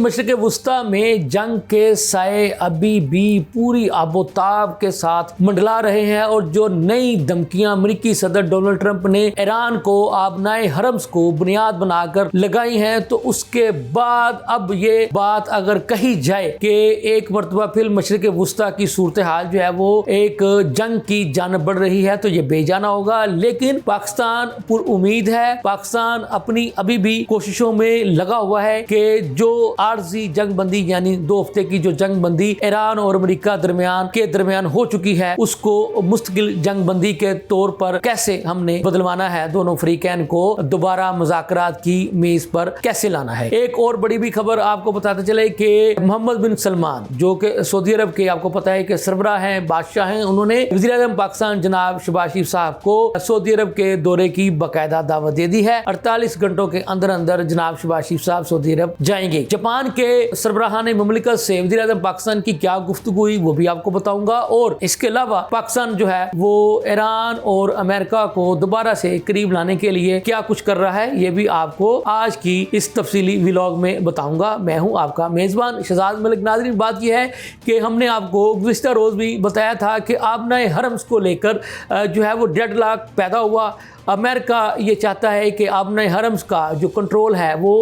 मशरिक़ वुस्ता में जंग के साए अभी भी पूरी आबोताब के साथ मंडला रहे हैं और जो नई धमकियां अमेरिकी सदर डोनाल्ड ट्रंप ने ईरान को आबनाए हरम्स को बुनियाद बनाकर लगाई हैं, तो उसके बाद अब ये बात अगर कही जाए कि एक मरतबा फिर मशरिक़ वुस्ता की सूरत हाल जो है वो एक जंग की जानब बढ़ रही है, तो ये बेजाना होगा। लेकिन पाकिस्तान पुरुम्मीद है, पाकिस्तान अपनी अभी भी कोशिशों में लगा हुआ है कि जो आर्जी जंग बंदी यानी 2 हफ्ते की जो जंग बंदी ईरान और अमेरिका दरमियान हो चुकी है, उसको मुस्तकिल जंग बंदी के तौर पर कैसे हमने बदलवाना है, दोनों फरीकैन को दोबारा मुज़ाकरात की मेज पर कैसे लाना है। एक और बड़ी भी खबर आपको बताते चले कि मोहम्मद बिन सलमान जो कि सऊदी अरब के आपको पता है कि सरबराह हैं, बादशाह हैं, उन्होंने वज़ीर-ए-आज़म पाकिस्तान जनाब शहबाज शरीफ साहब को सऊदी अरब के दौरे की बाकायदा दावत दे दी है। 48 घंटों के अंदर अंदर जनाब शहबाज शरीफ साहब सऊदी अरब जाएंगे। जापान के सरबराहान मुमलिकत से वज़ीर-ए-आज़म पाकिस्तान की क्या गुफ्तगू हुई वो भी आपको बताऊंगा। और इसके अलावा पाकिस्तान जो है वो ईरान और अमेरिका को दोबारा से करीब लाने के लिए क्या कुछ कर रहा है, ये भी आपको आज की इस तफसीली व्लॉग में बताऊंगा। मैं हूं आपका मेज़बान शहजाद मलिक। नाज़रीन, बात यह है कि हमने आपको गुज़िश्ता रोज़ भी बताया था कि आबनाए हरम्स को लेकर जो है वो डेडलॉक पैदा हुआ। अमेरिका ये चाहता है कि आबनाए हरम्स का जो कंट्रोल है वो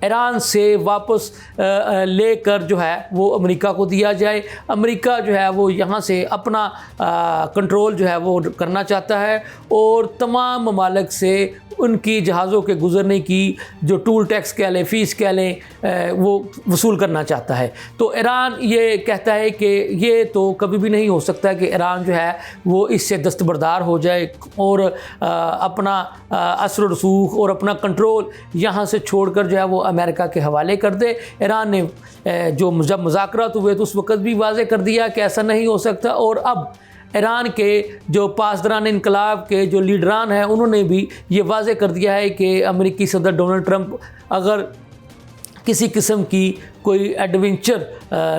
ईरान से वापस लेकर जो है वो अमेरिका को दिया जाए। अमेरिका जो है वो यहाँ से अपना कंट्रोल जो है वो करना चाहता है और तमाम ममालिक से उनकी जहाज़ों के गुज़रने की जो टूल टैक्स कह लें, फ़ीस कह लें, वो वसूल करना चाहता है। तो ईरान ये कहता है कि ये तो कभी भी नहीं हो सकता कि ईरान जो है वो इससे दस्तबरदार हो जाए और अपना असर रसूख और अपना कंट्रोल यहाँ से छोड़कर जो है वो अमेरिका के हवाले कर दे। ईरान ने जब मुज़ाकरात हुए तो उस वक़्त भी वाज़े कर दिया कि ऐसा नहीं हो सकता। और अब ईरान के जो पासदारान इनकलाब के जो लीडरान हैं उन्होंने भी ये वाज़े कर दिया है कि अमेरिकी सदर डोनाल्ड ट्रंप अगर किसी किस्म की कोई एडवेंचर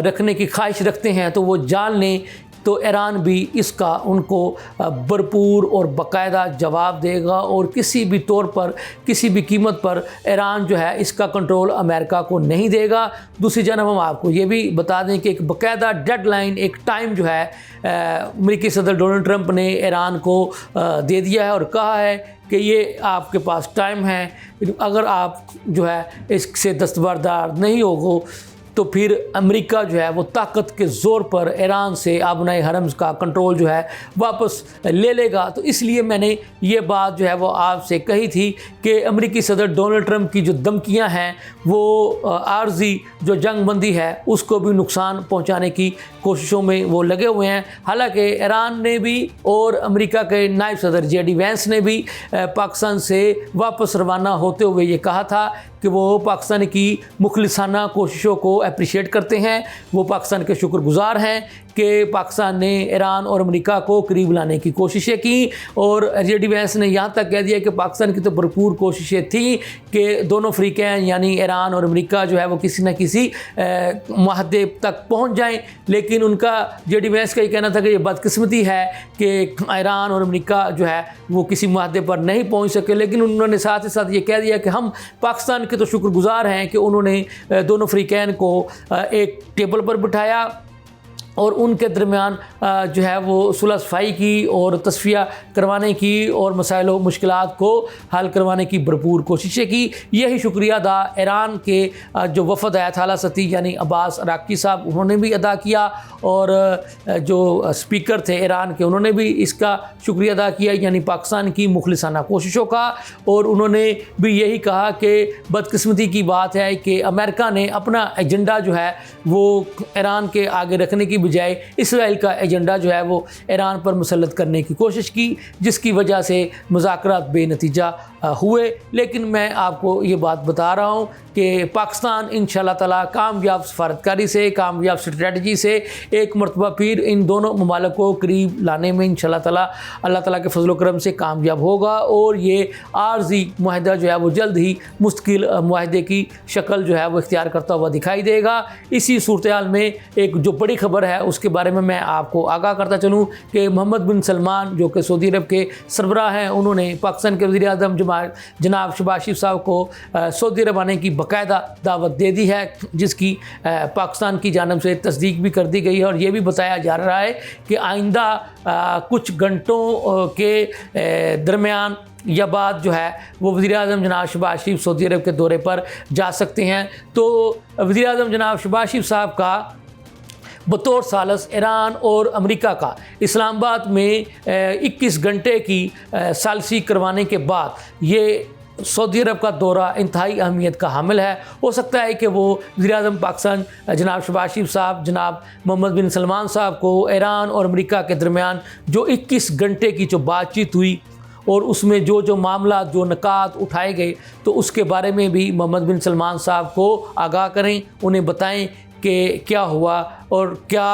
रखने की ख्वाहिश रखते हैं तो वो जान लें, तो ईरान भी इसका उनको भरपूर और बाकायदा जवाब देगा और किसी भी तौर पर किसी भी कीमत पर ईरान जो है इसका कंट्रोल अमेरिका को नहीं देगा। दूसरी जानब हम आपको ये भी बता दें कि एक बाकायदा डेडलाइन, एक टाइम जो है अमेरिकी सदर डोनाल्ड ट्रंप ने ईरान को दे दिया है और कहा है कि ये आपके पास टाइम है, अगर आप जो है इससे दस्तबरदार नहीं होगो तो फिर अमेरिका जो है वो ताकत के ज़ोर पर ईरान से आबनाए हरम्स का कंट्रोल जो है वापस ले लेगा। तो इसलिए मैंने ये बात जो है वो आपसे कही थी कि अमेरिकी सदर डोनाल्ड ट्रंप की जो धमकियां हैं वो आर्जी जो जंग बंदी है उसको भी नुकसान पहुंचाने की कोशिशों में वो लगे हुए हैं। हालांकि ईरान ने भी और अमेरिका के नायब सदर JD वैंस ने भी पाकिस्तान से वापस रवाना होते हुए ये कहा था कि वो पाकिस्तान की मुखलिसाना कोशिशों को अप्रिशिएट करते हैं, वो पाकिस्तान के शुक्रगुजार हैं कि पाकिस्तान ने ईरान और अमेरिका को करीब लाने की कोशिशें की। और JD वैंस ने यहाँ तक कह दिया कि पाकिस्तान की तो भरपूर कोशिशें थी कि दोनों फ़रीक़ैन यानी ईरान और अमेरिका जो है वो किसी न किसी मुआहदे तक पहुँच जाएँ, लेकिन उनका JD वैंस का ये कहना था कि ये बदकिस्मती है कि ईरान और अमेरिका जो है वो किसी मुआहदे पर नहीं पहुँच सके। लेकिन उन्होंने साथ ही साथ ये कह दिया कि हम पाकिस्तान के तो शुक्रगुजार हैं कि उन्होंने दोनों फ़रीक़ैन को एक टेबल पर बिठाया और उनके दरमियान जो है वो सुलह सफ़ाई की और तस्फिया करवाने की और मसाइल व मुश्किलात को हल करवाने की भरपूर कोशिशें की। यही शुक्रिया अदा ईरान के जो वफ़द आया था सती यानी अब्बास अराक़ची साहब, उन्होंने भी अदा किया और जो स्पीकर थे ईरान के उन्होंने भी इसका शुक्रिया अदा किया यानी पाकिस्तान की मुखलिसाना कोशिशों का। और उन्होंने भी यही कहा कि बदकिस्मती की बात है कि अमेरिका ने अपना एजेंडा जो है वो ईरान के आगे रखने की बजाय इसराइल का एजेंडा जो है वो ईरान पर मुसल्लत करने की कोशिश की, जिसकी वजह से मुज़ाकरात बेनतीजा हुए। लेकिन मैं आपको ये बात बता रहा हूँ कि पाकिस्तान इंशाअल्लाह ताला कामयाब सफारतकारी से, कामयाब स्ट्रेटजी से एक मरतबा फिर इन दोनों ममालिक को करीब लाने में इंशाअल्लाह ताला अल्लाह ताला के फजल करम से कामयाब होगा और ये आर्जी मुआहदा जो है वो जल्द ही मुस्तकिल मुआहदे की शक्ल जो है वो इख्तियार करता हुआ दिखाई देगा। इसी सूरत हाल में एक जो बड़ी खबर है है उसके बारे में मैं आपको आगाह करता चलूँ कि मोहम्मद बिन सलमान जो कि सऊदी अरब के सरबराह हैं, उन्होंने पाकिस्तान के वज़ीर आज़म जनाब शहबाज शरीफ साहब को सऊदी अरब आने की बाकायदा दावत दे दी है, जिसकी पाकिस्तान की जानिब से तस्दीक भी कर दी गई है। और ये भी बताया जा रहा है कि आइंदा कुछ घंटों के दरमियान या बाद जो है वो वज़ीर आज़म जनाब शहबाज शरीफ सऊदी अरब के दौरे पर जा सकते हैं। तो वज़ीर आज़म जनाब शहबाज शरीफ साहब का बतौर सालस ईरान और अमेरिका का इस्लामाबाद में 21 घंटे की सालसी करवाने के बाद ये सऊदी अरब का दौरा इंतहाई अहमियत का हामिल है। हो सकता है कि वो वज़ीर-ए-आज़म पाकिस्तान जनाब शहबाज शरीफ साहब, जनाब मोहम्मद बिन सलमान साहब को ईरान और अमेरिका के दरमियान जो 21 घंटे की जो बातचीत हुई और उसमें जो मामला जो निकात उठाए गए, तो उसके बारे में भी मोहम्मद बिन सलमान साहब को आगाह करें, उन्हें बताएं कि क्या हुआ और क्या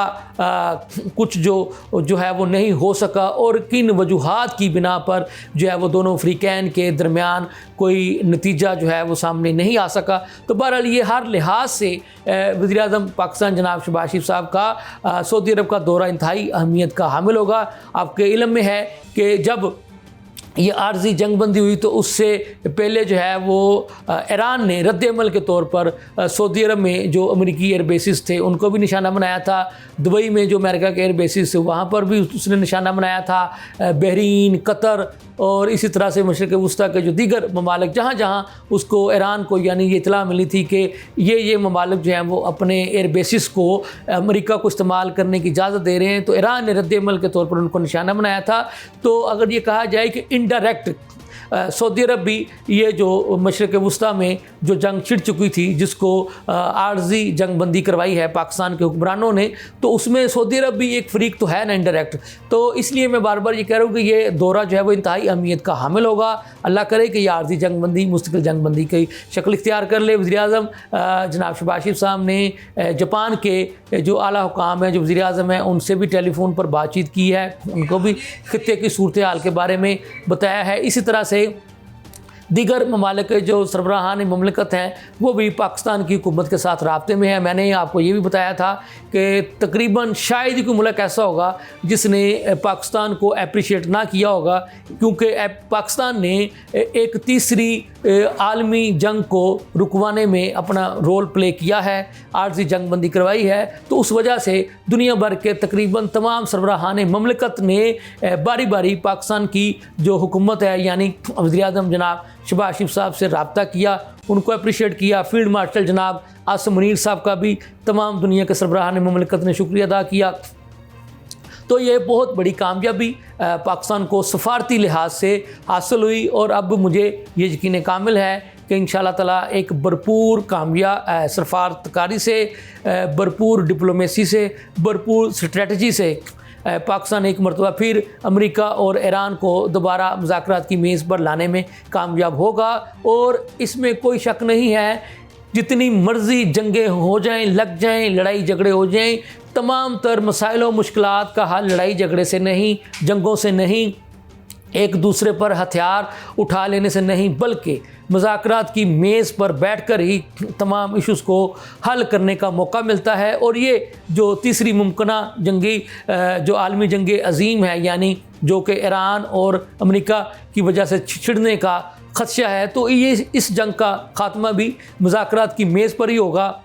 कुछ जो है वो नहीं हो सका और किन वजूहात की बिना पर जो है वो दोनों फ़रीक़ैन के दरमियान कोई नतीजा जो है वो सामने नहीं आ सका। तो बहरहाल ये हर लिहाज से वज़ीर-ए-आज़म पाकिस्तान जनाब शहबाज शरीफ साहब का सऊदी अरब का दौरा इंतहाई अहमियत का हामिल होगा। आपके इल्म में है कि जब ये आर्जी जंगबंदी हुई तो उससे पहले जो है वो ईरान ने रद्द-ए-अमल के तौर पर सऊदी अरब में जो अमेरिकी एयर बेसिस थे उनको भी निशाना बनाया था। दुबई में जो अमेरिका के एयर बेसिस थे वहाँ पर भी उसने निशाना बनाया था। बहरीन, कतर और इसी तरह से मशरिक़ वुस्ता के जो दीगर ममालिक जहाँ जहाँ उसको ईरान को यानी ये इतला मिली थी कि ये ममालिक जो हैं वो अपने एयर बेसिस को अमेरिका को इस्तेमाल करने की इजाज़त दे रहे हैं, तो ईरान ने रद्द-ए-अमल के तौर पर उनको निशाना बनाया था। तो अगर ये कहा जाए कि इनडायरेक्ट सऊदी अरब भी ये जो मशरिक़ वुस्ता में जो जंग छिड़ चुकी थी, जिसको आर्जी जंगबंदी करवाई है पाकिस्तान के हुक्मरानों ने, तो उसमें सऊदी अरब भी एक फ़रीक तो है ना इनडायरेक्ट। तो इसलिए मैं बार बार ये कह रहा हूँ कि ये दौरा जो है वो इंतहाई अहमियत का हामिल होगा। अल्लाह करे कि ये आर्जी जंगबंदी मुस्तकिल जंगबंदी की शक्ल इख्तियार कर ले। वज़ीर-ए-आज़म जनाब शहबाज शरीफ साहब ने जापान के जो आला हुकाम हैं, जो वज़ीर-ए-आज़म हैं, उनसे भी टेलीफोन पर बातचीत की है, उनको भी खित्ते की सूरत हाल के बारे में बताया है। इसी तरह से दीगर ममालिक के जो सरबराहान ममलकत हैं वो भी पाकिस्तान की हुकूमत के साथ राब्ते में है। मैंने आपको ये भी बताया था कि तकरीबन शायद ही कोई मुल्क ऐसा होगा जिसने पाकिस्तान को अप्रिशिएट ना किया होगा, क्योंकि पाकिस्तान ने एक तीसरी आलमी जंग को रुकवाने में अपना रोल प्ले किया है, आर्जी जंगबंदी करवाई है। तो उस वजह से दुनिया भर के तकरीबन तमाम सरबराहान ममलकत ने बारी बारी पाकिस्तान की जो हुकूमत है यानी वज़ीर-ए-आज़म जनाब शहबाज शरीफ साहब से रब्ता किया, उनको अप्रिशिएट किया। फील्ड मार्शल जनाब आसिम मुनीर साहब का भी तमाम दुनिया के सरबराहान ममलकत ने शुक्रिया अदा किया। तो ये बहुत बड़ी कामयाबी पाकिस्तान को सफारती लिहाज से हासिल हुई और अब मुझे ये यकीन कामिल है कि इंशाअल्लाह ताला एक भरपूर कामयाब सफारतकारी से, भरपूर डिप्लोमेसी से, भरपूर स्ट्रेटजी से पाकिस्तान एक मरतबा फिर अमेरिका और ईरान को दोबारा मुज़ाकरात की मेज़ पर लाने में कामयाब होगा। और इसमें कोई शक नहीं है, जितनी मर्ज़ी जंगें हो जाएं, लग जाएं, लड़ाई झगड़े हो जाएं, तमाम तर मसाइल और मुश्किलात का हल लड़ाई झगड़े से नहीं, जंगों से नहीं, एक दूसरे पर हथियार उठा लेने से नहीं, बल्कि मुज़ाकरात की मेज़ पर बैठकर ही तमाम इश्यूज़ को हल करने का मौका मिलता है। और ये जो तीसरी मुमकिना जंगी जो आलमी जंग अज़ीम है, यानी जो कि ईरान और अमेरिका की वजह से छिड़ने का ख़दशा है, तो ये इस जंग का ख़ात्मा भी मुज़ाकरात की मेज़ पर ही होगा।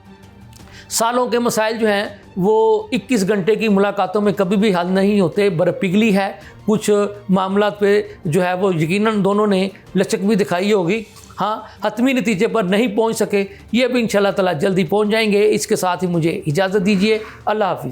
सालों के मसाइल जो हैं वो 21 घंटे की मुलाकातों में कभी भी हल नहीं होते। बर्फ़ पिघली है, कुछ मामला पे जो है वो यकीनन दोनों ने लचक भी दिखाई होगी। हाँ, हतमी नतीजे पर नहीं पहुंच सके, ये भी इंशाअल्लाह ताला जल्दी पहुंच जाएंगे। इसके साथ ही मुझे इजाज़त दीजिए। अल्लाह हाफ़िज़।